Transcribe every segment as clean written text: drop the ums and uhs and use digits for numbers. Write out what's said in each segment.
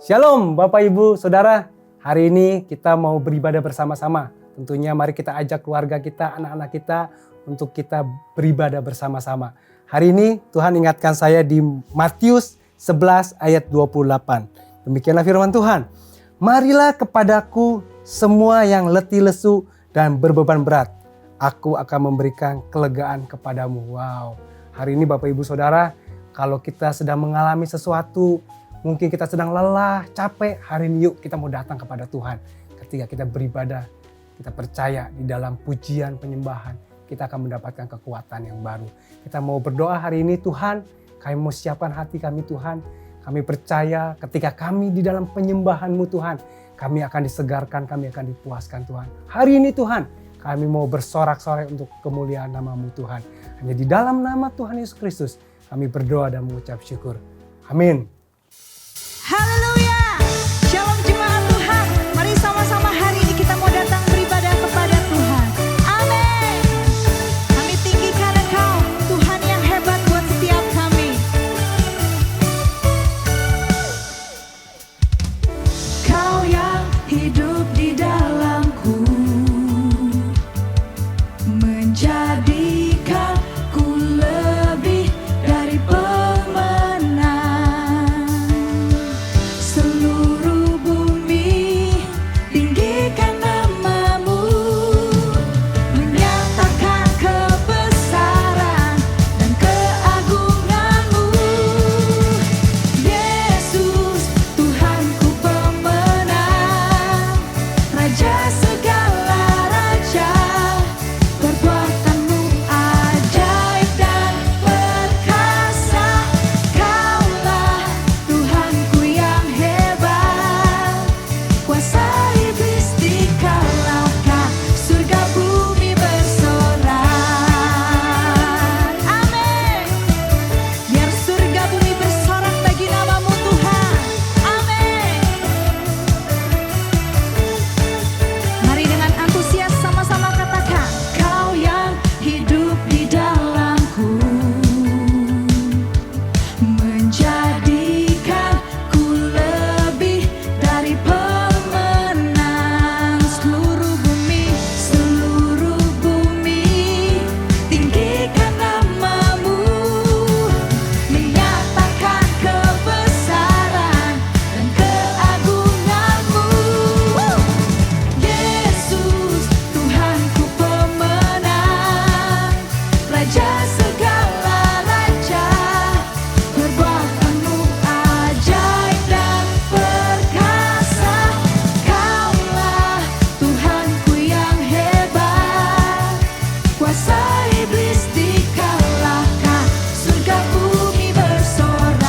Shalom Bapak Ibu Saudara, hari ini kita mau beribadah bersama-sama. Tentunya mari kita ajak keluarga kita, anak-anak kita untuk kita beribadah bersama-sama. Hari ini Tuhan ingatkan saya di Matius 11 ayat 28. Demikianlah firman Tuhan. Marilah kepadaku semua yang letih lesu dan berbeban berat. Aku akan memberikan kelegaan kepadamu. Wow, hari ini Bapak Ibu Saudara, kalau kita sedang mengalami sesuatu, mungkin kita sedang lelah, capek, hari ini yuk kita mau datang kepada Tuhan. Ketika kita beribadah, kita percaya di dalam pujian penyembahan, kita akan mendapatkan kekuatan yang baru. Kita mau berdoa hari ini, Tuhan, kami mau siapkan hati kami Tuhan. Kami percaya ketika kami di dalam penyembahan-Mu Tuhan, kami akan disegarkan, kami akan dipuaskan Tuhan. Hari ini Tuhan, kami mau bersorak-sorai untuk kemuliaan nama-Mu Tuhan. Hanya di dalam nama Tuhan Yesus Kristus, kami berdoa dan mengucap syukur. Amin. Haleluya. Shalom jemaat Tuhan. Mari sama-sama hari ini kita mau datang beribadah kepada Tuhan. Amin. Kami tinggikan Engkau, Tuhan yang hebat buat setiap kami. Kau yang hidup di dalamku, menjadikanku lebih dari pemenang. Seluruh bumi tinggikan nama-Mu, menyatakan kebesaran dan keagungan-Mu. Yesus, Tuhanku pemenang, Raja segala raja. Perbuatan-Mu ajaib dan perkasa. Kaulah Tuhanku yang hebat, kuasa iblis dikalahkan, surga bumi bersorak. Amin. Biar surga bumi bersorak bagi nama-Mu Tuhan. Amin. Mari dengan antusias sama-sama katakan, Kau yang hidup di dalamku, menjadikanku lebih dari pemenang. Seluruh bumi, tinggikan nama-Mu, menyatakan kebesaran dan keagungan-Mu. Yesus, Tuhanku pemenang, Raja segala raja. Perbuatan-Mu ajaib dan perkasa. Kaulah Tuhanku yang hebat, kuasa iblis dikalahkan, surga bumi bersorak.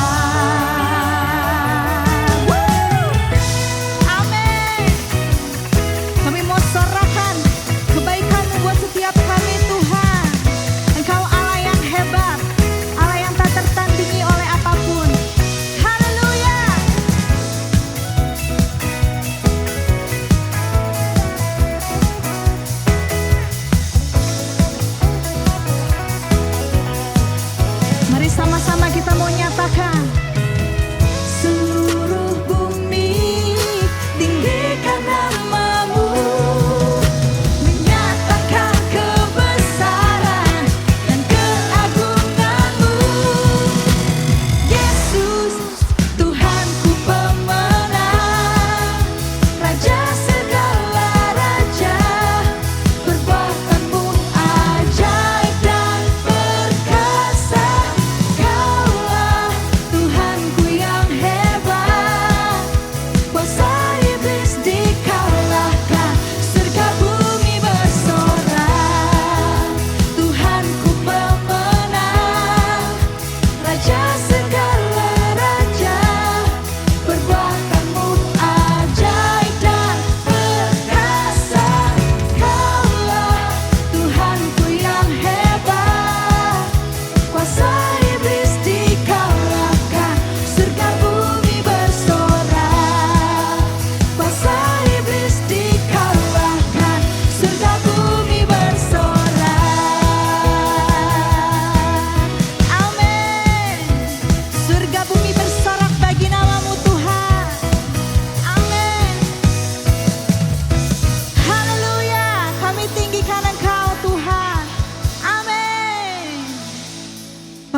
Amin. Kami mau sorakan kebaikan-Mu buat setiap kami Tuhan. Engkau Allah yang hebat, Allah yang tak tertandingi oleh apapun. Haleluya.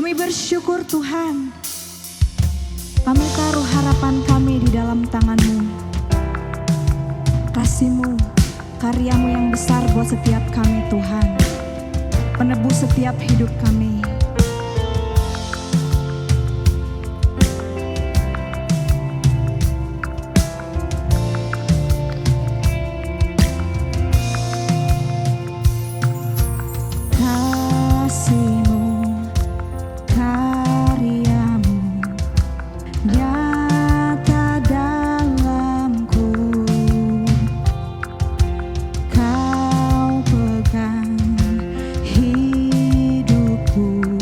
Kami bersyukur Tuhan, kami taruh harapan kami di dalam tangan-Mu. Kasih-Mu, karya-Mu yang besar buat setiap kami Tuhan, penebus setiap hidup kami. Kasih-Mu, karya-Mu nyata dalamku. Kau pegang hidupku.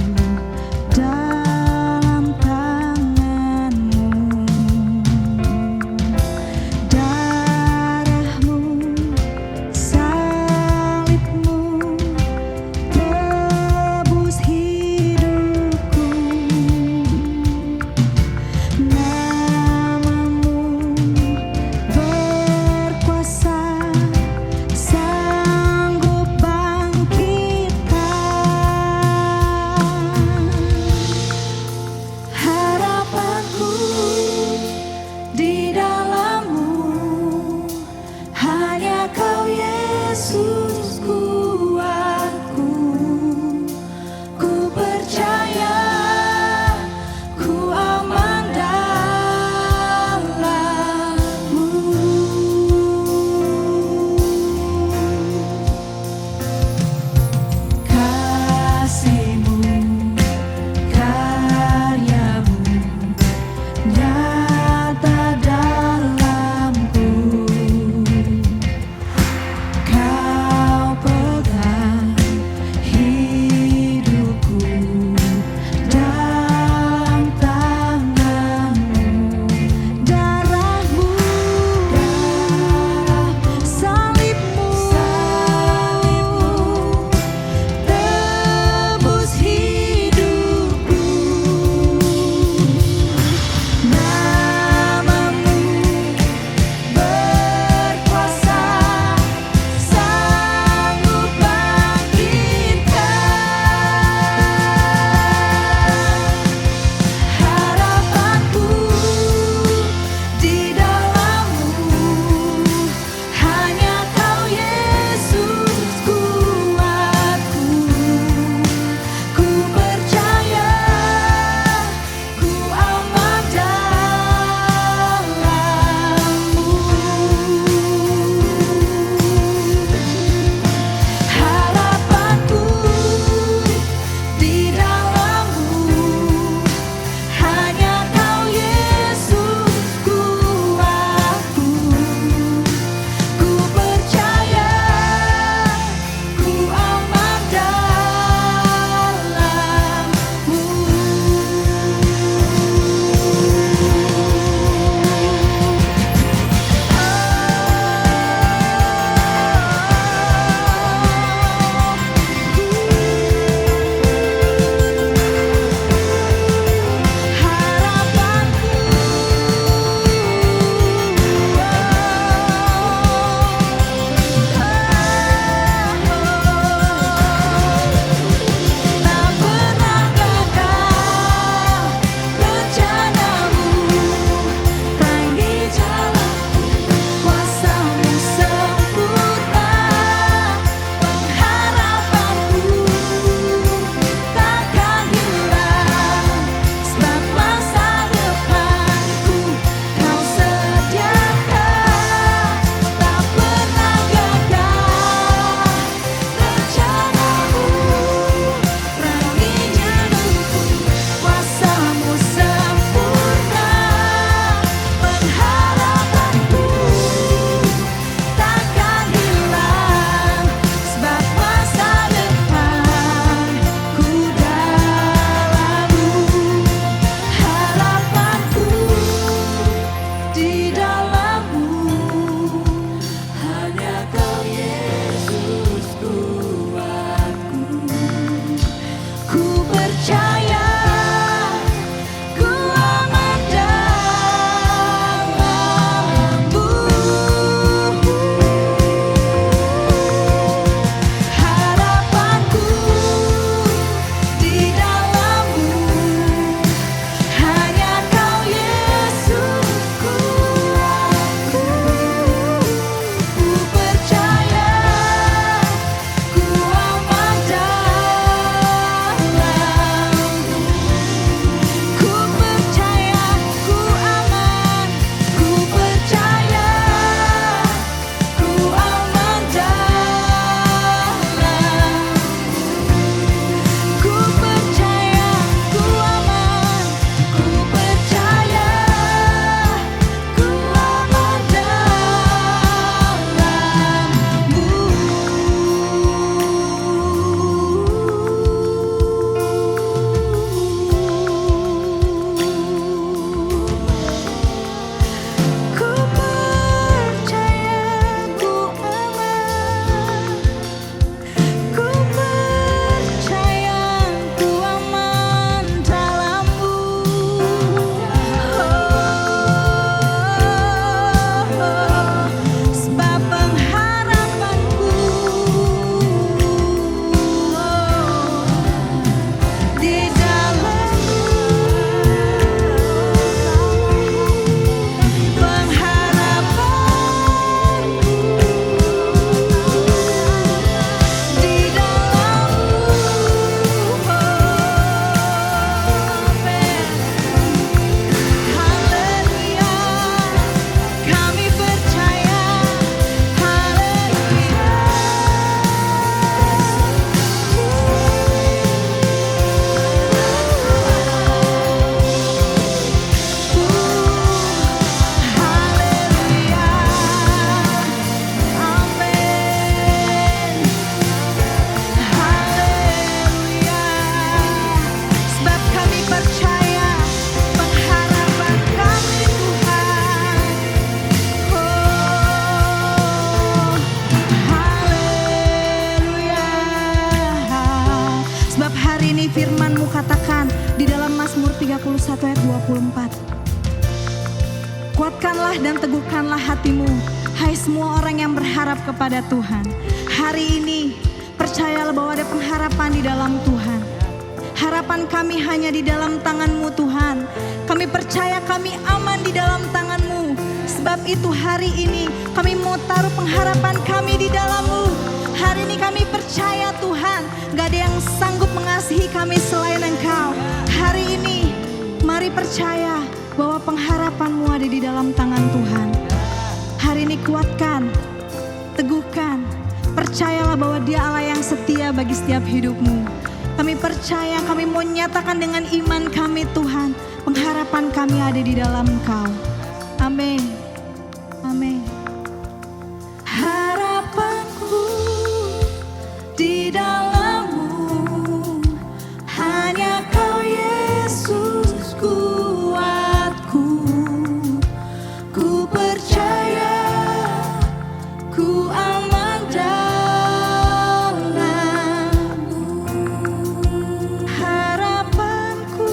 Hari ini firman-Mu katakan di dalam Mazmur 31 ayat 24. Kuatkanlah dan teguhkanlah hatimu, hai semua orang yang berharap kepada Tuhan. Hari ini percayalah bahwa ada pengharapan di dalam Tuhan. Harapan kami hanya di dalam tangan-Mu Tuhan. Kami percaya kami aman di dalam tangan-Mu. Sebab itu hari ini kami mau taruh pengharapan kami di dalam-Mu. Hari ini kami percaya Tuhan, gak ada yang sanggup mengasihi kami selain Engkau. Hari ini mari percaya bahwa pengharapan-Mu ada di dalam tangan Tuhan. Hari ini kuatkan, teguhkan, percayalah bahwa Dia Allah yang setia bagi setiap hidupmu. Kami percaya, kami mau nyatakan dengan iman kami Tuhan, pengharapan kami ada di dalam Engkau. Amin. Amin. Harapanku di dalam-Mu, hanya Kau Yesus kuatku. Ku percaya, ku aman dalam-Mu. Harapanku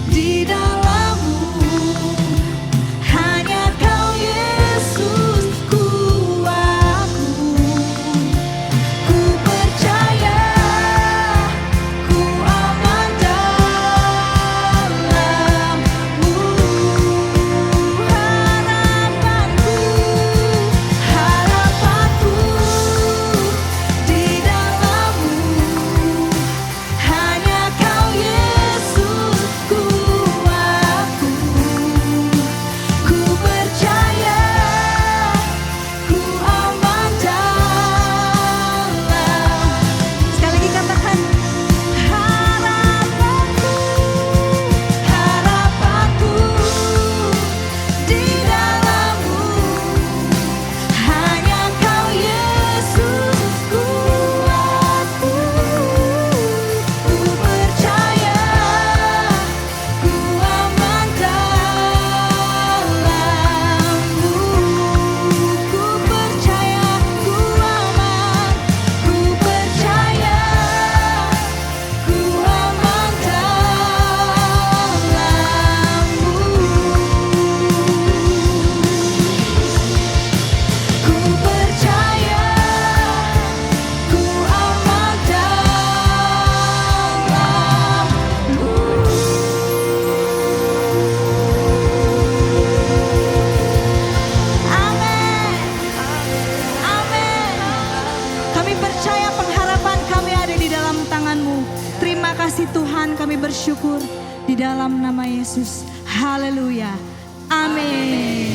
di dalam-Mu, hanya Kau Yesus kuatku. Ku percaya, ku aman dalam-Mu. Harapanku di dalam-Mu, hanya Kau Yesus kuatku. Ku percaya, ku aman dalam. Sekali lagi katakan, harapanku di dalam-Mu, hanya Kau Yesus kuatku. Ku percaya, ku aman dalam-Mu. Ku percaya, ku aman. Ku percaya, ku aman dalam-Mu. Ku percaya, ku aman dalam-Mu. Amin. Amin. Kami percaya pengharapan kami ada di dalam tangan-Mu. Terima kasih Tuhan, kami bersyukur di dalam nama Yesus. Haleluya. Amin.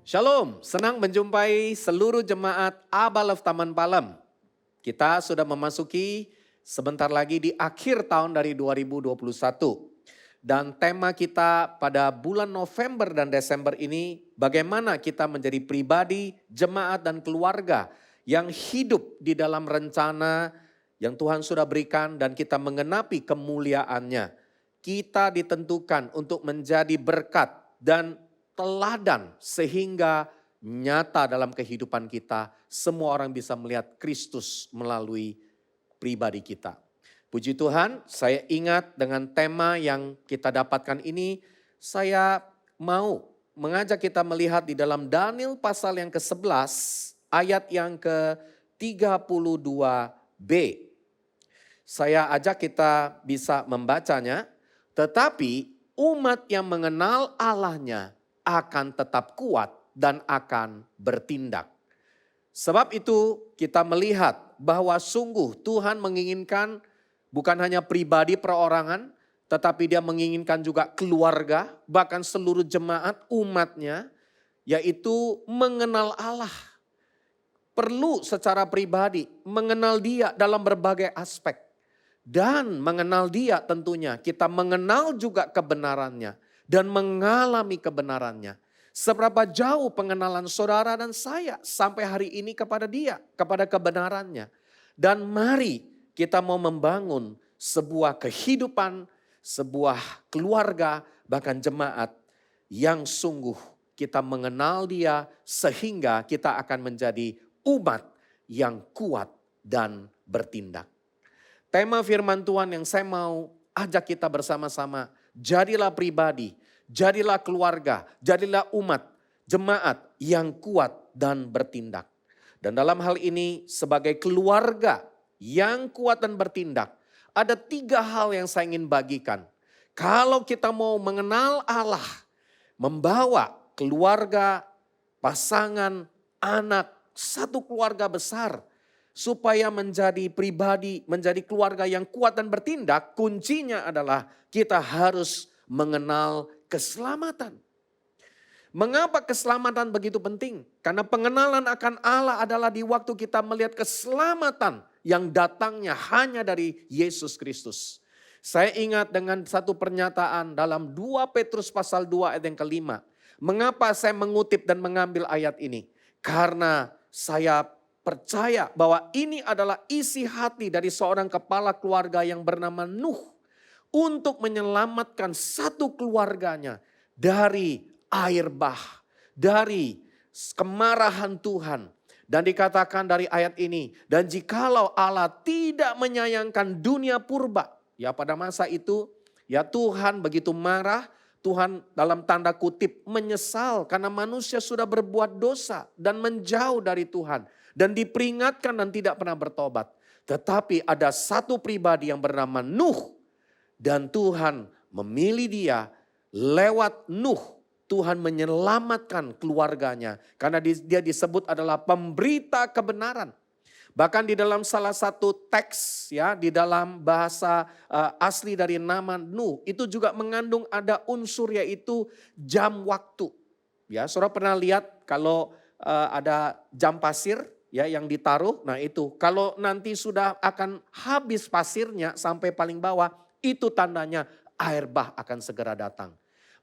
Shalom, senang menjumpai seluruh jemaat Abalov Taman Palem. Kita sudah memasuki sebentar lagi di akhir tahun dari 2021. Dan tema kita pada bulan November dan Desember ini, bagaimana kita menjadi pribadi, jemaat dan keluarga yang hidup di dalam rencana yang Tuhan sudah berikan dan kita mengenapi kemuliaannya. Kita ditentukan untuk menjadi berkat dan teladan sehingga nyata dalam kehidupan kita. Semua orang bisa melihat Kristus melalui pribadi kita. Puji Tuhan, saya ingat dengan tema yang kita dapatkan ini, saya mau mengajak kita melihat di dalam Daniel pasal yang ke-11, ayat yang ke-32b. Saya ajak kita bisa membacanya, tetapi umat yang mengenal Allahnya akan tetap kuat dan akan bertindak. Sebab itu kita melihat bahwa sungguh Tuhan menginginkan bukan hanya pribadi perorangan, tetapi Dia menginginkan juga keluarga, bahkan seluruh jemaat umatnya, yaitu mengenal Allah. Perlu secara pribadi mengenal Dia dalam berbagai aspek. Dan mengenal Dia tentunya kita mengenal juga kebenarannya dan mengalami kebenarannya. Seberapa jauh pengenalan saudara dan saya sampai hari ini kepada Dia, kepada kebenarannya. Dan mari kita mau membangun sebuah kehidupan, sebuah keluarga, bahkan jemaat yang sungguh kita mengenal Dia sehingga kita akan menjadi umat yang kuat dan bertindak. Tema firman Tuhan yang saya mau ajak kita bersama-sama, jadilah pribadi, jadilah keluarga, jadilah umat, jemaat yang kuat dan bertindak. Dan dalam hal ini sebagai keluarga yang kuat dan bertindak, ada 3 hal yang saya ingin bagikan. Kalau kita mau mengenal Allah, membawa keluarga, pasangan, anak, satu keluarga besar, supaya menjadi pribadi, menjadi keluarga yang kuat dan bertindak, kuncinya adalah kita harus mengenal keselamatan. Mengapa keselamatan begitu penting? Karena pengenalan akan Allah adalah di waktu kita melihat keselamatan yang datangnya hanya dari Yesus Kristus. Saya ingat dengan satu pernyataan dalam 2 Petrus pasal 2 ayat yang kelima. Mengapa saya mengutip dan mengambil ayat ini? Karena saya percaya bahwa ini adalah isi hati dari seorang kepala keluarga yang bernama Nuh. Untuk menyelamatkan satu keluarganya dari air bah, dari kemarahan Tuhan. Dan dikatakan dari ayat ini, dan jikalau Allah tidak menyayangkan dunia purba, ya pada masa itu, ya Tuhan begitu marah, Tuhan dalam tanda kutip menyesal karena manusia sudah berbuat dosa dan menjauh dari Tuhan. Dan diperingatkan dan tidak pernah bertobat. Tetapi ada satu pribadi yang bernama Nuh. Dan Tuhan memilih dia lewat Nuh. Tuhan menyelamatkan keluarganya. Karena dia disebut adalah pemberita kebenaran. Bahkan di dalam salah satu teks ya, di dalam bahasa asli dari nama Nuh, itu juga mengandung ada unsur yaitu jam waktu. Ya, saudara pernah lihat kalau ada jam pasir ya yang ditaruh, nah itu kalau nanti sudah akan habis pasirnya sampai paling bawah, itu tandanya air bah akan segera datang.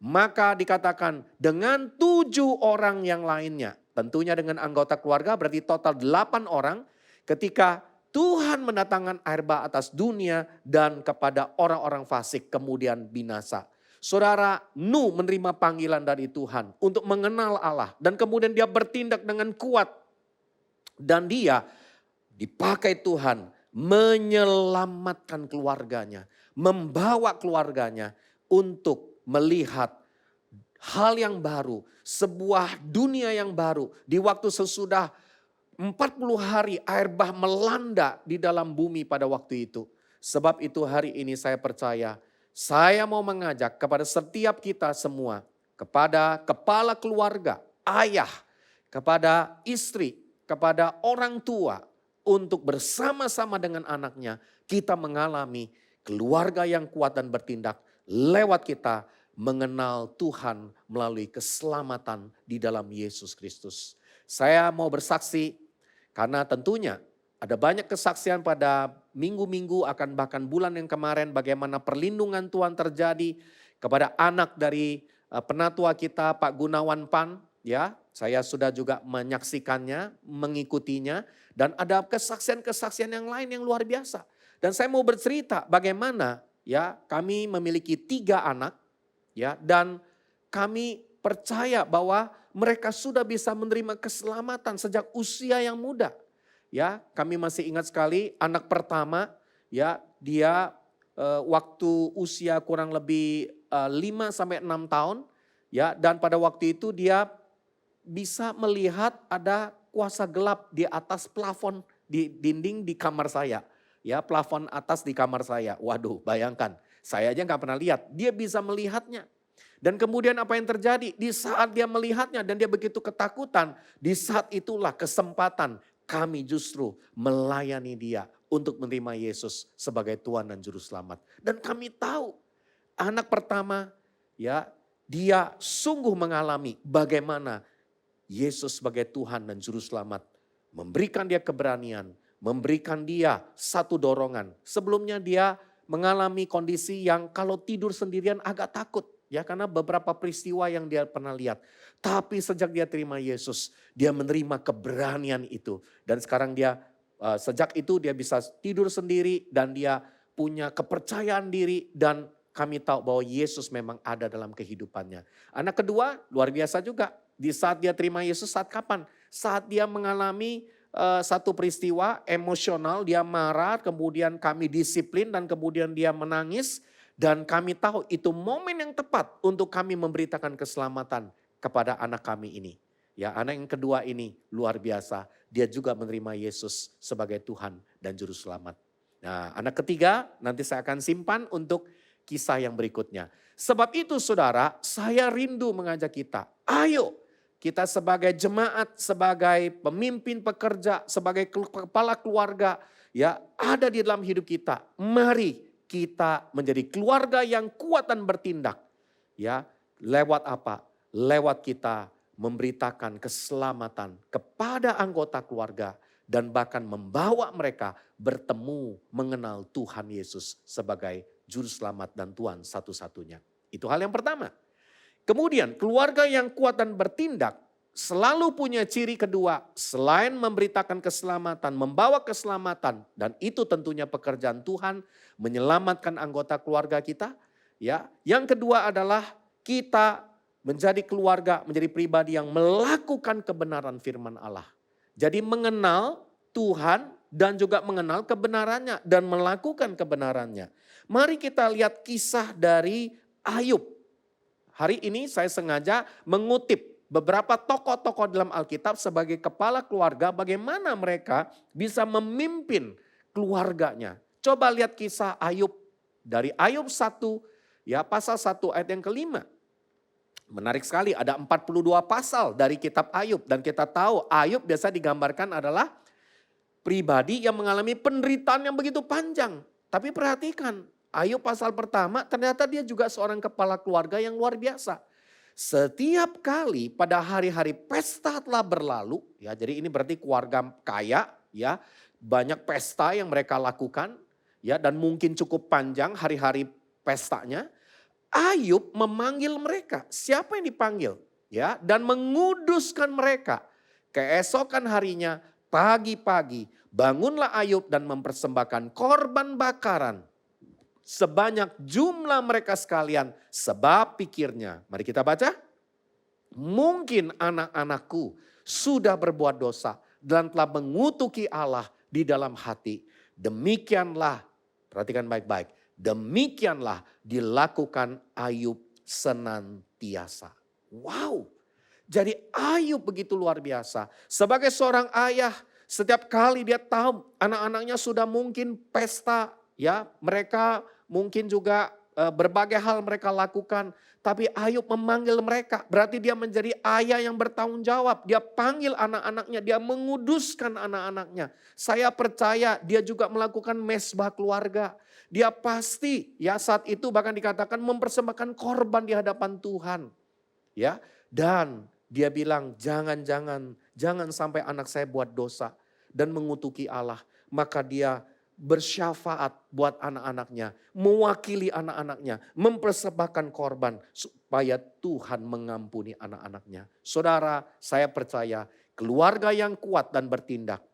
Maka dikatakan dengan 7 orang yang lainnya, tentunya dengan anggota keluarga berarti total 8 orang, ketika Tuhan mendatangkan air bah atas dunia dan kepada orang-orang fasik kemudian binasa. Saudara, Nuh menerima panggilan dari Tuhan untuk mengenal Allah dan kemudian dia bertindak dengan kuat. Dan dia dipakai Tuhan menyelamatkan keluarganya, membawa keluarganya untuk melihat hal yang baru, sebuah dunia yang baru. Di waktu sesudah 40 hari air bah melanda di dalam bumi pada waktu itu. Sebab itu hari ini saya percaya, saya mau mengajak kepada setiap kita semua, kepada kepala keluarga, ayah, kepada istri, kepada orang tua, untuk bersama-sama dengan anaknya kita mengalami keluarga yang kuat dan bertindak lewat kita mengenal Tuhan melalui keselamatan di dalam Yesus Kristus. Saya mau bersaksi karena tentunya ada banyak kesaksian pada minggu-minggu akan bahkan bulan yang kemarin bagaimana perlindungan Tuhan terjadi kepada anak dari penatua kita Pak Gunawan Pan, ya. Saya sudah juga menyaksikannya, mengikutinya, dan ada kesaksian-kesaksian yang lain yang luar biasa. Dan saya mau bercerita bagaimana ya kami memiliki 3 anak, ya, dan kami percaya bahwa mereka sudah bisa menerima keselamatan sejak usia yang muda. Ya, kami masih ingat sekali anak pertama, ya, dia waktu usia kurang lebih 5 sampai 6 tahun, ya, dan pada waktu itu dia bisa melihat ada kuasa gelap di atas plafon di dinding di kamar saya. Ya, plafon atas di kamar saya. Waduh, bayangkan. Saya aja nggak pernah lihat. Dia bisa melihatnya. Dan kemudian apa yang terjadi? Di saat dia melihatnya dan dia begitu ketakutan. Di saat itulah kesempatan kami justru melayani dia untuk menerima Yesus sebagai Tuhan dan Juru Selamat. Dan kami tahu anak pertama ya dia sungguh mengalami bagaimana Yesus sebagai Tuhan dan Juru Selamat memberikan dia keberanian, memberikan dia satu dorongan. Sebelumnya dia mengalami kondisi yang kalau tidur sendirian agak takut. Ya, karena beberapa peristiwa yang dia pernah lihat. Tapi sejak dia terima Yesus, dia menerima keberanian itu. Dan sekarang dia sejak itu dia bisa tidur sendiri dan dia punya kepercayaan diri. Dan kami tahu bahwa Yesus memang ada dalam kehidupannya. Anak kedua luar biasa juga. Di saat dia terima Yesus, saat kapan? Saat dia mengalami satu peristiwa emosional, dia marah, kemudian kami disiplin dan kemudian dia menangis. Dan kami tahu itu momen yang tepat untuk kami memberitakan keselamatan kepada anak kami ini. Ya, anak yang kedua ini luar biasa. Dia juga menerima Yesus sebagai Tuhan dan Juru Selamat. Nah, anak ketiga nanti saya akan simpan untuk kisah yang berikutnya. Sebab itu saudara, saya rindu mengajak kita. Ayo kita sebagai jemaat, sebagai pemimpin pekerja, sebagai kepala keluarga, ya ada di dalam hidup kita. Mari kita menjadi keluarga yang kuat dan bertindak. Ya, lewat apa? Lewat kita memberitakan keselamatan kepada anggota keluarga dan bahkan membawa mereka bertemu mengenal Tuhan Yesus sebagai Juru Selamat dan Tuhan satu-satunya. Itu hal yang pertama. Kemudian keluarga yang kuat dan bertindak selalu punya ciri kedua selain memberitakan keselamatan, membawa keselamatan dan itu tentunya pekerjaan Tuhan menyelamatkan anggota keluarga kita. Ya, yang kedua adalah kita menjadi keluarga, menjadi pribadi yang melakukan kebenaran firman Allah. Jadi mengenal Tuhan dan juga mengenal kebenarannya dan melakukan kebenarannya. Mari kita lihat kisah dari Ayub. Hari ini saya sengaja mengutip beberapa tokoh-tokoh dalam Alkitab sebagai kepala keluarga, bagaimana mereka bisa memimpin keluarganya. Coba lihat kisah Ayub dari Ayub 1, ya pasal 1 ayat yang kelima. Menarik sekali, ada 42 pasal dari kitab Ayub. Dan kita tahu Ayub biasa digambarkan adalah pribadi yang mengalami penderitaan yang begitu panjang. Tapi perhatikan, Ayub pasal pertama ternyata dia juga seorang kepala keluarga yang luar biasa. Setiap kali pada hari-hari pesta telah berlalu, ya jadi ini berarti keluarga kaya, ya banyak pesta yang mereka lakukan, ya dan mungkin cukup panjang hari-hari pestanya. Ayub memanggil mereka. Siapa yang dipanggil? Ya, dan menguduskan mereka. Keesokan harinya, pagi-pagi, bangunlah Ayub dan mempersembahkan korban bakaran sebanyak jumlah mereka sekalian, sebab pikirnya. Mari kita baca. Mungkin anak-anakku sudah berbuat dosa dan telah mengutuki Allah di dalam hati. Demikianlah, perhatikan baik-baik. Demikianlah dilakukan Ayub senantiasa. Wow, jadi Ayub begitu luar biasa. Sebagai seorang ayah, setiap kali dia tahu anak-anaknya sudah mungkin pesta, ya mereka mungkin juga berbagai hal mereka lakukan. Tapi Ayub memanggil mereka, berarti dia menjadi ayah yang bertanggung jawab. Dia panggil anak-anaknya, dia menguduskan anak-anaknya. Saya percaya dia juga melakukan mesbah keluarga. Dia pasti ya saat itu bahkan dikatakan mempersembahkan korban di hadapan Tuhan. Ya, dan dia bilang jangan sampai anak saya buat dosa dan mengutuki Allah. Maka dia bersyafaat buat anak-anaknya, mewakili anak-anaknya, mempersembahkan korban supaya Tuhan mengampuni anak-anaknya. Saudara, saya percaya keluarga yang kuat dan bertindak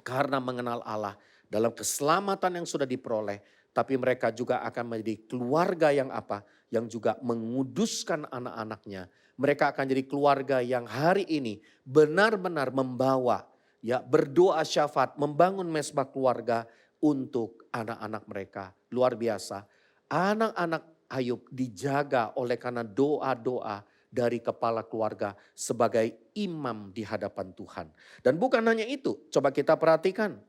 karena mengenal Allah dalam keselamatan yang sudah diperoleh, tapi mereka juga akan menjadi keluarga yang apa? Yang juga menguduskan anak-anaknya. Mereka akan jadi keluarga yang hari ini benar-benar membawa, ya berdoa syafaat, membangun mesbah keluarga untuk anak-anak mereka. Luar biasa. Anak-anak Ayub dijaga oleh karena doa-doa dari kepala keluarga sebagai imam di hadapan Tuhan. Dan bukan hanya itu, coba kita perhatikan.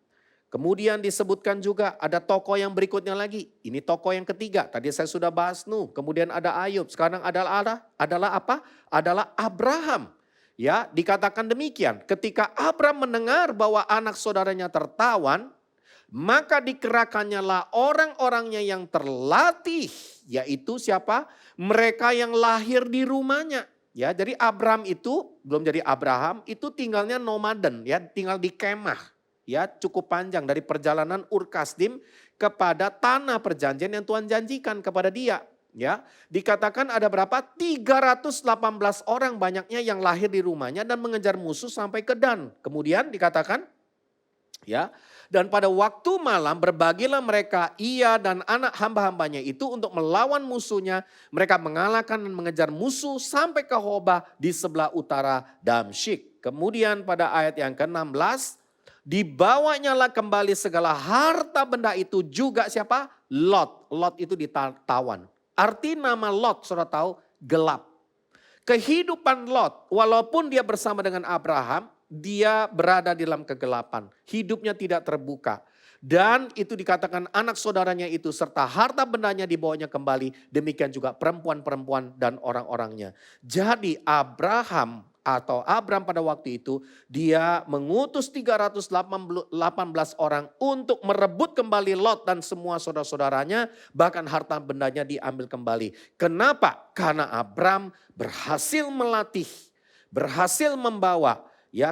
Kemudian disebutkan juga ada tokoh yang berikutnya lagi. Ini tokoh yang ketiga. Tadi saya sudah bahas Nuh, kemudian ada Ayub. Sekarang adalah apa? Adalah Abraham. Ya, dikatakan demikian. Ketika Abraham mendengar bahwa anak saudaranya tertawan, maka dikerahkannya lah orang-orangnya yang terlatih. Yaitu siapa? Mereka yang lahir di rumahnya. Ya, jadi Abraham itu belum jadi Abraham, itu tinggalnya nomaden, ya, tinggal di kemah. Ya, cukup panjang dari perjalanan Ur Kasdim kepada tanah perjanjian yang Tuhan janjikan kepada dia. Ya, dikatakan ada berapa? 318 orang banyaknya yang lahir di rumahnya dan mengejar musuh sampai ke Dan. Kemudian dikatakan Ya, dan pada waktu malam berbagilah mereka, ia dan anak hamba-hambanya itu untuk melawan musuhnya. Mereka mengalahkan dan mengejar musuh sampai ke Hobah di sebelah utara Damsyik. Kemudian pada ayat yang ke-16, dibawanyalah kembali segala harta benda itu juga siapa? Lot. Lot itu ditawan. Arti nama Lot, saudara tahu, gelap. Kehidupan Lot, walaupun dia bersama dengan Abraham, dia berada di dalam kegelapan. Hidupnya tidak terbuka. Dan itu dikatakan anak saudaranya itu serta harta bendanya dibawanya kembali. Demikian juga perempuan-perempuan dan orang-orangnya. Jadi Abraham pada waktu itu dia mengutus 318 orang untuk merebut kembali Lot dan semua saudara-saudaranya. Bahkan harta bendanya diambil kembali. Kenapa? Karena Abraham berhasil melatih, berhasil membawa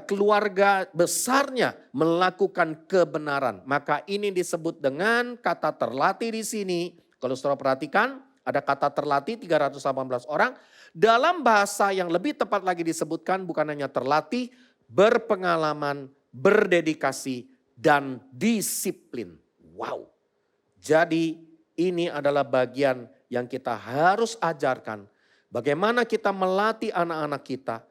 keluarga besarnya melakukan kebenaran. Maka ini disebut dengan kata terlatih di sini. Kalau saudara perhatikan ada kata terlatih 318 orang. Dalam bahasa yang lebih tepat lagi disebutkan bukan hanya terlatih, berpengalaman, berdedikasi, dan disiplin. Wow. Jadi ini adalah bagian yang kita harus ajarkan. Bagaimana kita melatih anak-anak kita.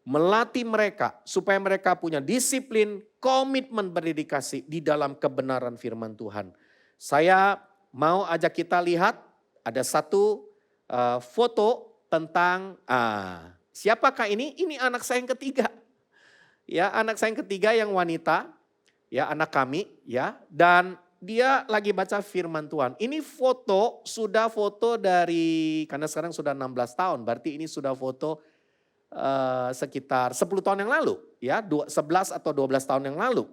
Melatih mereka supaya mereka punya disiplin, komitmen berdedikasi di dalam kebenaran firman Tuhan. Saya mau ajak kita lihat ada satu foto tentang siapakah ini? Ini anak saya yang ketiga. Ya, anak saya yang ketiga yang wanita, ya anak kami, ya. Dan dia lagi baca firman Tuhan. Ini sudah foto dari karena sekarang sudah 16 tahun, berarti ini sudah foto sekitar 10 tahun yang lalu, ya, 11 atau 12 tahun yang lalu.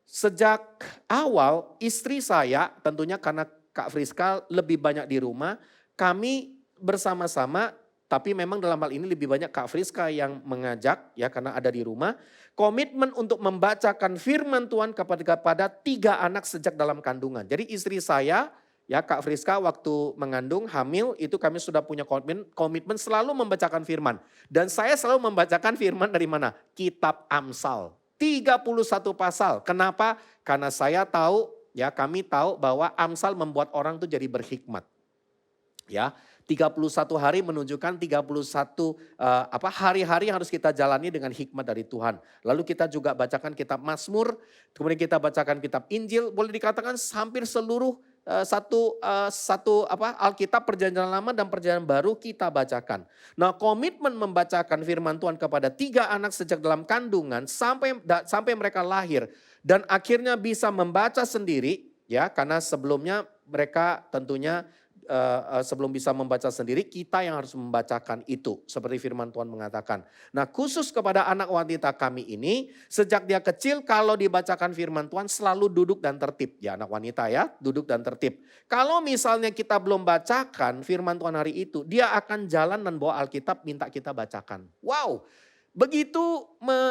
Sejak awal istri saya tentunya karena Kak Friska lebih banyak di rumah, kami bersama-sama, tapi memang dalam hal ini lebih banyak Kak Friska yang mengajak ya karena ada di rumah. Komitmen untuk membacakan firman Tuhan kepada 3 anak sejak dalam kandungan. Jadi istri saya ya Kak Friska waktu mengandung hamil itu kami sudah punya komitmen selalu membacakan firman. Dan saya selalu membacakan firman dari mana? Kitab Amsal. 31 pasal. Kenapa? Karena saya tahu ya kami tahu bahwa Amsal membuat orang tuh jadi berhikmat. Ya, 31 hari menunjukkan 31 hari-hari yang harus kita jalani dengan hikmat dari Tuhan. Lalu kita juga bacakan kitab Mazmur, kemudian kita bacakan kitab Injil, boleh dikatakan hampir seluruh Alkitab Perjanjian Lama dan Perjanjian Baru kita bacakan. Nah, komitmen membacakan firman Tuhan kepada 3 anak sejak dalam kandungan sampai mereka lahir dan akhirnya bisa membaca sendiri ya karena sebelumnya mereka tentunya sebelum bisa membaca sendiri, kita yang harus membacakan itu. Seperti firman Tuhan mengatakan. Nah khusus kepada anak wanita kami ini, sejak dia kecil kalau dibacakan firman Tuhan selalu duduk dan tertib. Ya anak wanita ya, duduk dan tertib. Kalau misalnya kita belum bacakan firman Tuhan hari itu, dia akan jalan dan bawa Alkitab minta kita bacakan. Wow. Begitu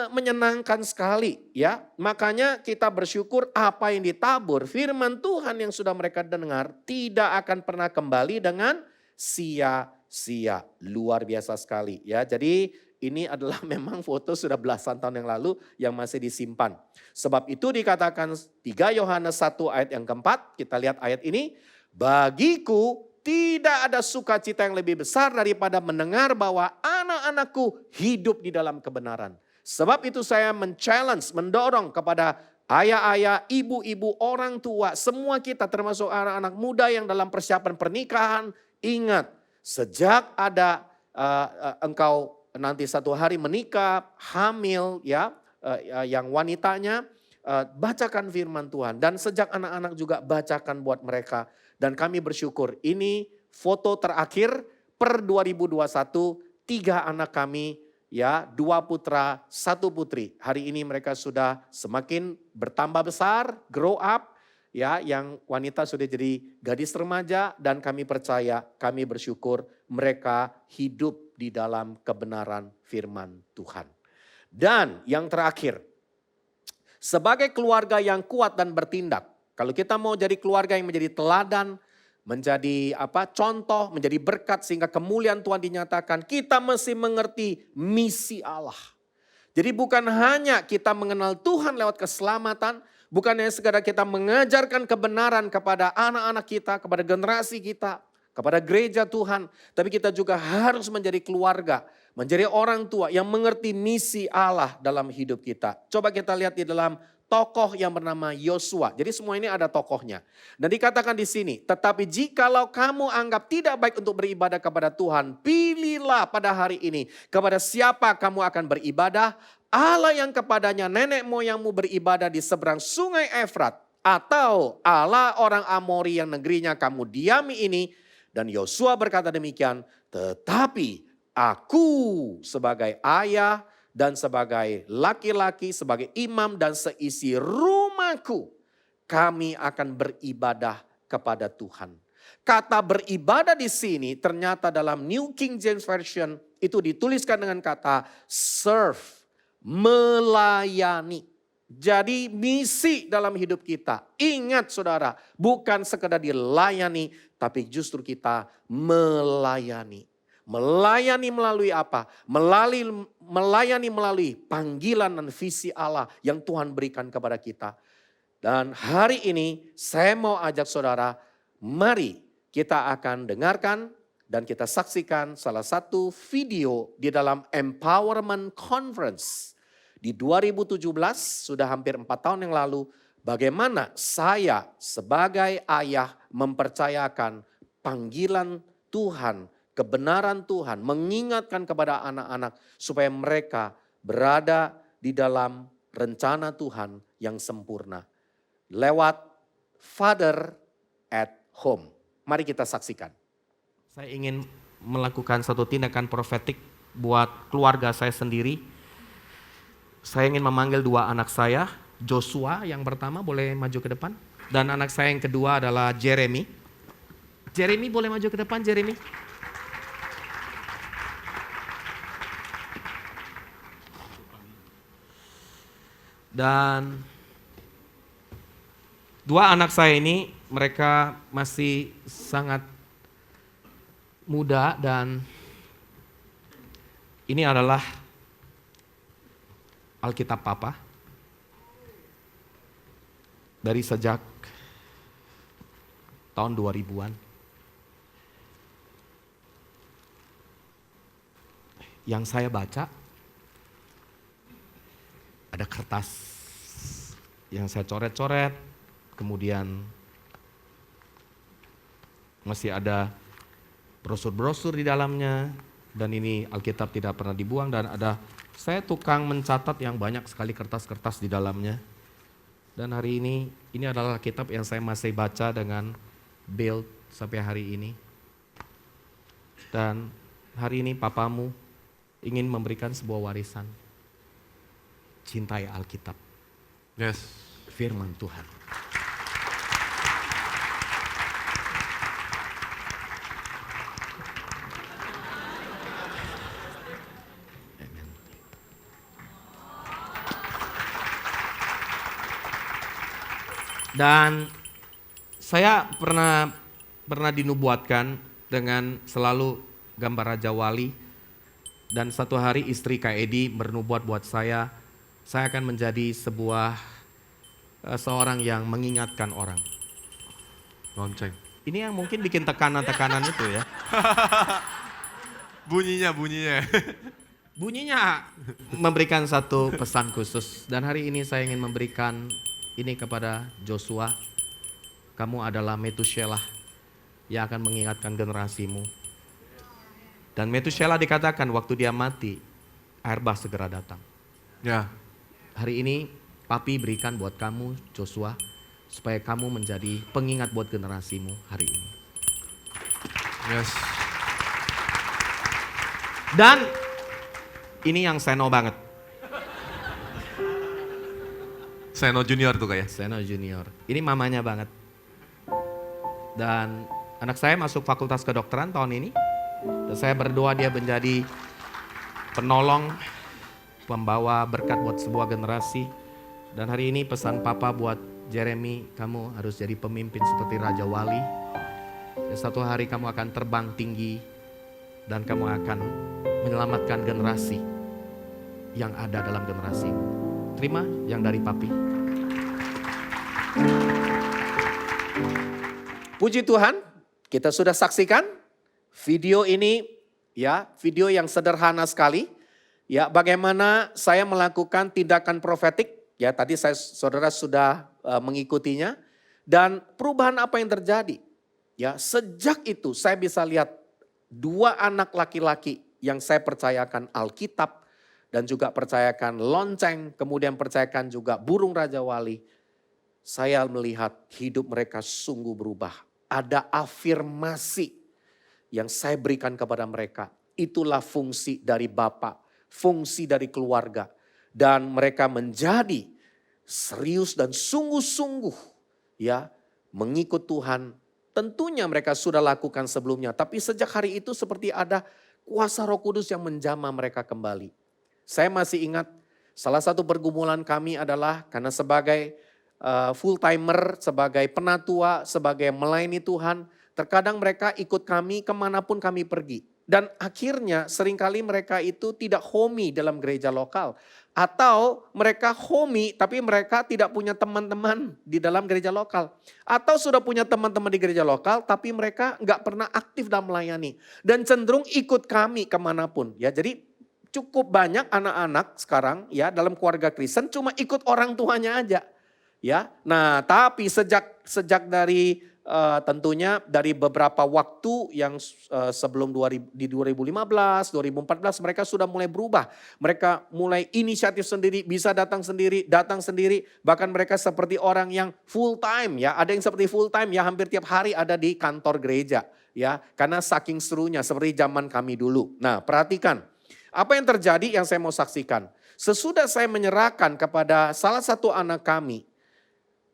menyenangkan sekali ya. Makanya kita bersyukur apa yang ditabur firman Tuhan yang sudah mereka dengar tidak akan pernah kembali dengan sia-sia. Luar biasa sekali ya. Jadi ini adalah memang foto sudah belasan tahun yang lalu yang masih disimpan. Sebab itu dikatakan 3 Yohanes 1 ayat yang keempat. Kita lihat ayat ini. Bagiku tidak ada sukacita yang lebih besar daripada mendengar bahwa anak-anakku hidup di dalam kebenaran. Sebab itu saya mendorong kepada ayah-ayah, ibu-ibu, orang tua, semua kita termasuk anak-anak muda yang dalam persiapan pernikahan. Ingat, sejak ada engkau nanti satu hari menikah, hamil ya, yang wanitanya, bacakan firman Tuhan. Dan sejak anak-anak juga bacakan buat mereka. Dan kami bersyukur ini foto terakhir per 2021 3 anak kami ya 2 putra 1 putri. Hari ini mereka sudah semakin bertambah besar, grow up ya yang wanita sudah jadi gadis remaja dan kami percaya, kami bersyukur mereka hidup di dalam kebenaran firman Tuhan. Dan yang terakhir, sebagai keluarga yang kuat dan bertindak. Kalau kita mau jadi keluarga yang menjadi teladan, menjadi contoh, menjadi berkat sehingga kemuliaan Tuhan dinyatakan, kita mesti mengerti misi Allah. Jadi bukan hanya kita mengenal Tuhan lewat keselamatan, bukan hanya sekadar kita mengajarkan kebenaran kepada anak-anak kita, kepada generasi kita, kepada gereja Tuhan. Tapi kita juga harus menjadi keluarga, menjadi orang tua yang mengerti misi Allah dalam hidup kita. Coba kita lihat di dalam tokoh yang bernama Yosua. Jadi semua ini ada tokohnya. Dan dikatakan di sini, tetapi jikalau kamu anggap tidak baik untuk beribadah kepada Tuhan, pilihlah pada hari ini kepada siapa kamu akan beribadah, Allah yang kepadanya nenek moyangmu beribadah di seberang sungai Efrat, atau Allah orang Amori yang negerinya kamu diami ini. Dan Yosua berkata demikian, tetapi aku sebagai ayah dan sebagai laki-laki, sebagai imam dan seisi rumahku, kami akan beribadah kepada Tuhan. Kata beribadah di sini ternyata dalam New King James Version itu dituliskan dengan kata serve, melayani. Jadi misi dalam hidup kita, ingat saudara, bukan sekedar dilayani, tapi justru kita melayani. Melayani melalui apa? Melayani melalui panggilan dan visi Allah yang Tuhan berikan kepada kita. Dan hari ini saya mau ajak saudara, mari kita akan dengarkan dan kita saksikan salah satu video di dalam Empowerment Conference. Di 2017, sudah hampir 4 tahun yang lalu, bagaimana saya sebagai ayah mempercayakan panggilan Tuhan, kebenaran Tuhan, mengingatkan kepada anak-anak supaya mereka berada di dalam rencana Tuhan yang sempurna. Lewat Father at Home. Mari kita saksikan. Saya ingin melakukan satu tindakan profetik buat keluarga saya sendiri. Saya ingin memanggil 2 anak saya, Joshua yang pertama boleh maju ke depan. Dan anak saya yang kedua adalah Jeremy. Jeremy boleh maju ke depan, Jeremy. Dan 2 anak saya ini mereka masih sangat muda dan ini adalah Alkitab Papa dari sejak tahun 2000-an. Yang saya baca ada kertas yang saya coret-coret, kemudian masih ada brosur-brosur di dalamnya, dan ini Alkitab tidak pernah dibuang, dan ada saya tukang mencatat yang banyak sekali kertas-kertas di dalamnya. Dan hari ini adalah kitab yang saya masih baca dengan build sampai hari ini. Dan hari ini papamu ingin memberikan sebuah warisan. Cintai Alkitab. Yes. Firman Tuhan. Amen. Dan saya pernah dinubuatkan dengan selalu gambar Raja Wali. Dan satu hari istri Kak Edi bernubuat buat saya akan menjadi seorang yang mengingatkan orang. Lonceng. Ini yang mungkin bikin tekanan-tekanan itu ya. Bunyinya. Bunyinya memberikan satu pesan khusus. Dan hari ini saya ingin memberikan ini kepada Joshua. Kamu adalah Metushelah yang akan mengingatkan generasimu. Dan Metushelah dikatakan waktu dia mati, air bah segera datang. Ya. Hari ini Papi berikan buat kamu Joshua, supaya kamu menjadi pengingat buat generasimu hari ini. Yes. Dan ini yang Seno banget. Seno Junior tuh kayak. Seno Junior. Ini mamanya banget. Dan anak saya masuk fakultas kedokteran tahun ini. Dan saya berdoa dia menjadi penolong, pembawa berkat buat sebuah generasi. Dan hari ini pesan Papa buat Jeremy, kamu harus jadi pemimpin seperti Raja Wali. Dan satu hari kamu akan terbang tinggi dan kamu akan menyelamatkan generasi yang ada dalam generasi ini. Terima yang dari Papi. Puji Tuhan, kita sudah saksikan video ini, ya, video yang sederhana sekali. Ya, bagaimana saya melakukan tindakan profetik, ya tadi saudara sudah mengikutinya. Dan perubahan apa yang terjadi? Ya, sejak itu saya bisa lihat 2 anak laki-laki yang saya percayakan Alkitab dan juga percayakan lonceng, kemudian percayakan juga burung Raja Wali. Saya melihat hidup mereka sungguh berubah. Ada afirmasi yang saya berikan kepada mereka. Itulah fungsi dari Bapak, fungsi dari keluarga. Dan mereka menjadi serius dan sungguh-sungguh ya mengikut Tuhan. Tentunya mereka sudah lakukan sebelumnya. Tapi sejak hari itu seperti ada kuasa Roh Kudus yang menjamah mereka kembali. Saya masih ingat salah satu pergumulan kami adalah karena sebagai full timer, sebagai penatua, sebagai melayani Tuhan, terkadang mereka ikut kami kemanapun kami pergi. Dan akhirnya seringkali mereka itu tidak homey dalam gereja lokal. Atau mereka homey tapi mereka tidak punya teman-teman di dalam gereja lokal. Atau sudah punya teman-teman di gereja lokal tapi mereka nggak pernah aktif dalam melayani. Dan cenderung ikut kami kemanapun. Ya, jadi cukup banyak anak-anak sekarang ya dalam keluarga Kristen cuma ikut orang tuanya aja. Ya, nah tapi sejak dari tentunya dari beberapa waktu yang sebelum 2015, 2014 mereka sudah mulai berubah. Mereka mulai inisiatif sendiri, bisa datang sendiri. Bahkan mereka seperti orang yang full time ya. Ada yang seperti full time ya hampir tiap hari ada di kantor gereja. Ya, karena saking serunya seperti zaman kami dulu. Nah perhatikan apa yang terjadi yang saya mau saksikan. Sesudah saya menyerahkan kepada salah satu anak kami.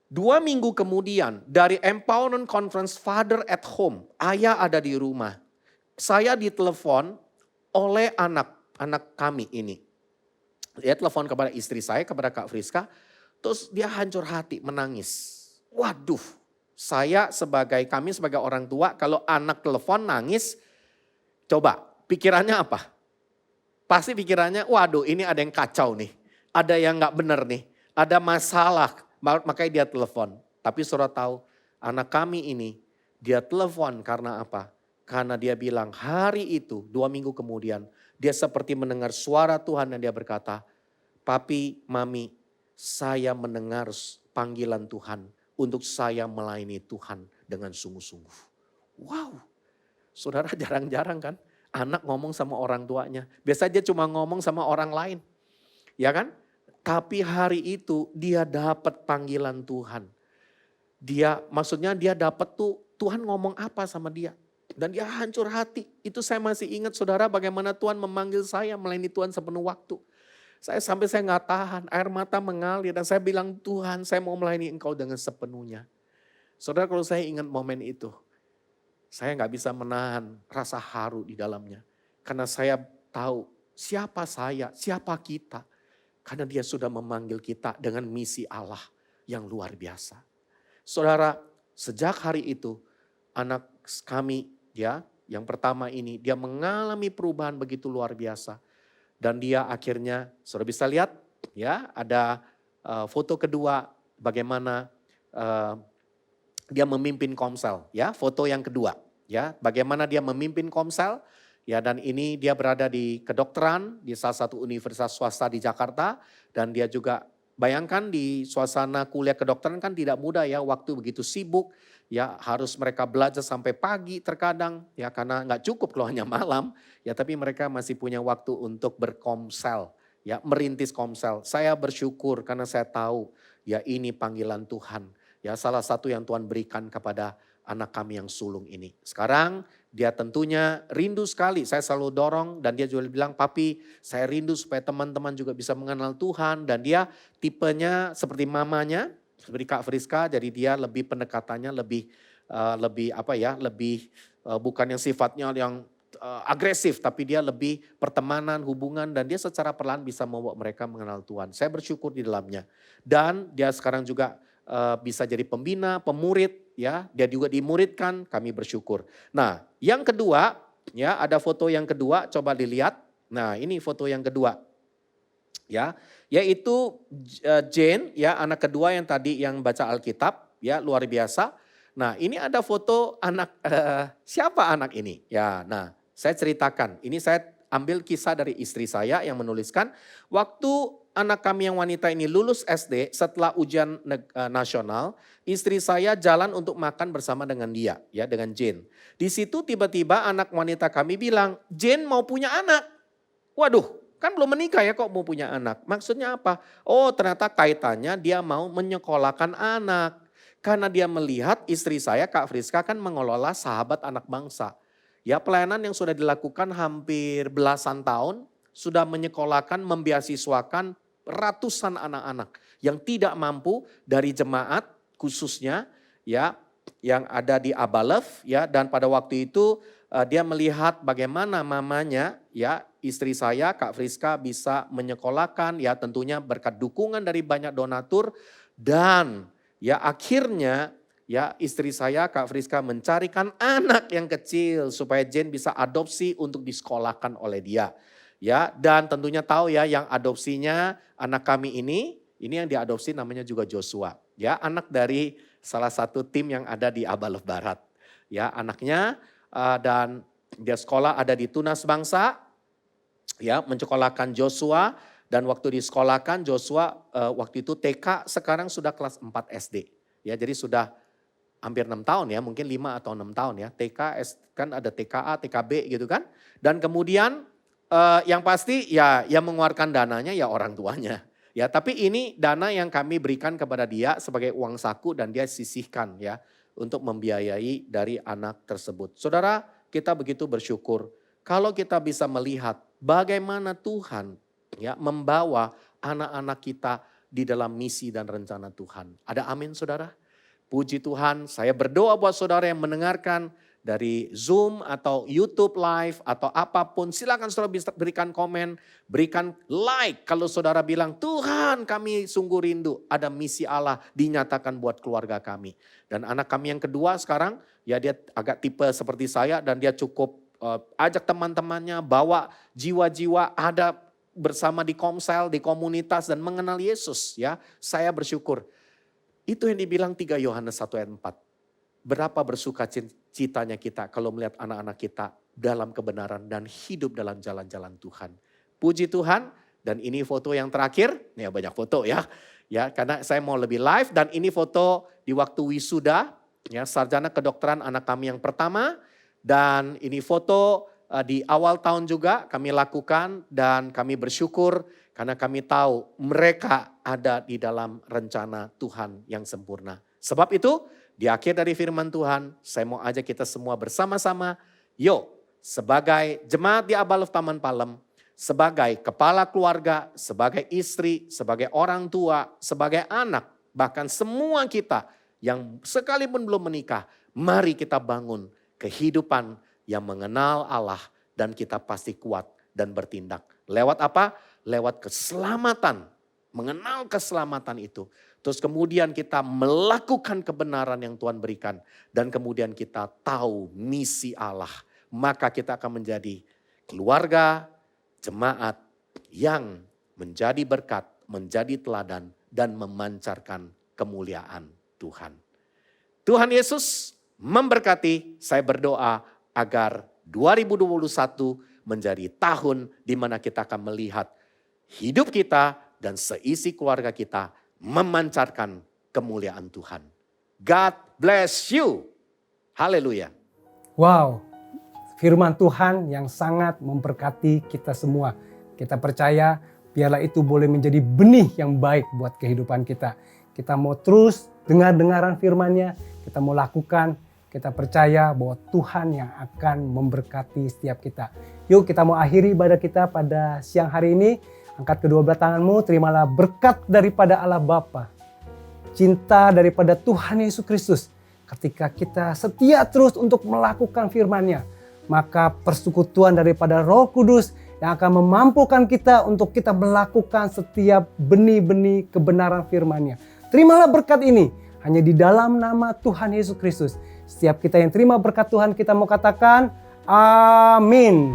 2 minggu kemudian dari Empowerment Conference Father at Home, ayah ada di rumah. Saya ditelepon oleh anak kami ini. Dia telepon kepada istri saya, kepada Kak Friska. Terus dia hancur hati, menangis. Waduh, kami sebagai orang tua, kalau anak telepon nangis, coba pikirannya apa? Pasti pikirannya, waduh ini ada yang kacau nih. Ada yang gak benar nih, ada masalah. Makanya dia telepon. Tapi saudara tahu anak kami ini dia telepon karena apa? Karena dia bilang hari itu 2 minggu kemudian dia seperti mendengar suara Tuhan dan dia berkata, Papi, Mami, saya mendengar panggilan Tuhan untuk saya melayani Tuhan dengan sungguh-sungguh. Wow, saudara jarang-jarang kan anak ngomong sama orang tuanya. Biasanya dia cuma ngomong sama orang lain, ya kan? Tapi hari itu dia dapat panggilan Tuhan. Maksudnya dia dapat tuh Tuhan ngomong apa sama dia. Dan dia hancur hati. Itu saya masih ingat saudara bagaimana Tuhan memanggil saya melayani Tuhan sepenuh waktu. Saya nggak tahan, air mata mengalir. Dan saya bilang Tuhan saya mau melayani Engkau dengan sepenuhnya. Saudara kalau saya ingat momen itu. Saya nggak bisa menahan rasa haru di dalamnya. Karena saya tahu siapa saya, siapa kita. Karena dia sudah memanggil kita dengan misi Allah yang luar biasa. Saudara, sejak hari itu anak kami ya, yang pertama ini dia mengalami perubahan begitu luar biasa. Dan dia akhirnya, saudara bisa lihat ya, ada foto kedua bagaimana dia memimpin Komsel ya, foto yang kedua ya, bagaimana dia memimpin Komsel. Ya, dan ini dia berada di kedokteran di salah satu universitas swasta di Jakarta. Dan dia juga bayangkan di suasana kuliah kedokteran kan tidak mudah ya. Waktu begitu sibuk ya harus mereka belajar sampai pagi terkadang. Ya karena nggak cukup kalau hanya malam. Ya tapi mereka masih punya waktu untuk berkomsel. Ya merintis komsel. Saya bersyukur karena saya tahu ya ini panggilan Tuhan. Ya salah satu yang Tuhan berikan kepada anak kami yang sulung ini. Sekarang dia tentunya rindu sekali. Saya selalu dorong dan dia juga bilang, Papi saya rindu supaya teman-teman juga bisa mengenal Tuhan. Dan dia tipenya seperti mamanya, seperti Kak Friska. Jadi dia lebih pendekatannya lebih bukan yang sifatnya yang agresif. Tapi dia lebih pertemanan, hubungan. Dan dia secara perlahan bisa membawa mereka mengenal Tuhan. Saya bersyukur di dalamnya. Dan dia sekarang juga bisa jadi pembina, pemurid, ya, dia juga dimuridkan, kami bersyukur. Nah, yang kedua, ya, ada foto yang kedua, coba dilihat. Nah, ini foto yang kedua. ya, yaitu Jane, ya, anak kedua yang tadi yang baca Alkitab, ya, luar biasa. Nah, ini ada foto anak, siapa anak ini? Ya, nah, saya ceritakan. Ini saya ambil kisah dari istri saya yang menuliskan, waktu anak kami yang wanita ini lulus SD setelah ujian nasional, istri saya jalan untuk makan bersama dengan dia, ya, dengan Jane. Di situ tiba-tiba anak wanita kami bilang, Jane mau punya anak. Waduh, kan belum menikah ya kok mau punya anak. Maksudnya apa? Oh, ternyata kaitannya dia mau menyekolahkan anak. Karena dia melihat istri saya, Kak Friska, kan mengelola Sahabat Anak Bangsa. Ya, pelayanan yang sudah dilakukan hampir belasan tahun, sudah menyekolahkan, membiasiswakan ratusan anak-anak yang tidak mampu dari jemaat khususnya, ya, yang ada di Abalev, ya, dan pada waktu itu dia melihat bagaimana mamanya, ya, istri saya Kak Friska bisa menyekolahkan, ya, tentunya berkat dukungan dari banyak donatur, dan ya akhirnya, ya, istri saya Kak Friska mencarikan anak yang kecil supaya Jane bisa adopsi untuk disekolahkan oleh dia. Ya, dan tentunya tahu ya yang adopsinya anak kami ini yang diadopsi namanya juga Joshua. Ya, anak dari salah satu tim yang ada di Abalev Barat. Ya, anaknya dan dia sekolah ada di Tunas Bangsa. Ya, menyekolahkan Joshua, dan waktu disekolahkan Joshua waktu itu TK, sekarang sudah kelas 4 SD. Ya, jadi sudah hampir 6 tahun ya, mungkin 5 atau 6 tahun ya. TK kan ada TKA, TKB gitu kan. Dan kemudian yang pasti ya yang mengeluarkan dananya ya orang tuanya. Ya, tapi ini dana yang kami berikan kepada dia sebagai uang saku dan dia sisihkan ya untuk membiayai dari anak tersebut. Saudara, kita begitu bersyukur kalau kita bisa melihat bagaimana Tuhan ya membawa anak-anak kita di dalam misi dan rencana Tuhan. Ada amin saudara? Puji Tuhan, saya berdoa buat saudara yang mendengarkan dari Zoom atau YouTube live atau apapun. Silakan saudara bisa berikan komen, berikan like kalau saudara bilang, Tuhan kami sungguh rindu ada misi Allah dinyatakan buat keluarga kami. Dan anak kami yang kedua sekarang, ya dia agak tipe seperti saya dan dia cukup ajak teman-temannya, bawa jiwa-jiwa ada bersama di komsel, di komunitas dan mengenal Yesus. Ya, saya bersyukur. Itu yang dibilang 3 Yohanes 1 ayat 4. Berapa bersuka citanya kita kalau melihat anak-anak kita dalam kebenaran dan hidup dalam jalan-jalan Tuhan. Puji Tuhan, dan ini foto yang terakhir, ya banyak foto ya. Ya, karena saya mau lebih live dan ini foto di waktu wisuda, ya, sarjana kedokteran anak kami yang pertama, dan ini foto di awal tahun juga kami lakukan dan kami bersyukur karena kami tahu mereka ada di dalam rencana Tuhan yang sempurna. Sebab itu di akhir dari firman Tuhan saya mau ajak kita semua bersama-sama, yuk sebagai jemaat di Abalev Taman Palem, sebagai kepala keluarga, sebagai istri, sebagai orang tua, sebagai anak, bahkan semua kita yang sekalipun belum menikah, mari kita bangun kehidupan yang mengenal Allah dan kita pasti kuat dan bertindak. Lewat apa? Lewat keselamatan, mengenal keselamatan itu. Terus kemudian kita melakukan kebenaran yang Tuhan berikan. Dan kemudian kita tahu misi Allah. Maka kita akan menjadi keluarga, jemaat yang menjadi berkat, menjadi teladan dan memancarkan kemuliaan Tuhan. Tuhan Yesus memberkati, saya berdoa agar 2021 menjadi tahun di mana kita akan melihat hidup kita dan seisi keluarga kita memancarkan kemuliaan Tuhan. God bless you. Haleluya. Wow, firman Tuhan yang sangat memberkati kita semua. Kita percaya biarlah itu boleh menjadi benih yang baik buat kehidupan kita. Kita mau terus dengar-dengaran firman-Nya, kita mau lakukan, kita percaya bahwa Tuhan yang akan memberkati setiap kita. Yuk kita mau akhiri ibadah kita pada siang hari ini. Angkat kedua belah tanganmu, terimalah berkat daripada Allah Bapa, cinta daripada Tuhan Yesus Kristus. Ketika kita setia terus untuk melakukan firman-Nya, maka persekutuan daripada Roh Kudus yang akan memampukan kita untuk kita melakukan setiap benih-benih kebenaran firman-Nya. Terimalah berkat ini hanya di dalam nama Tuhan Yesus Kristus. Setiap kita yang terima berkat Tuhan, kita mau katakan amin.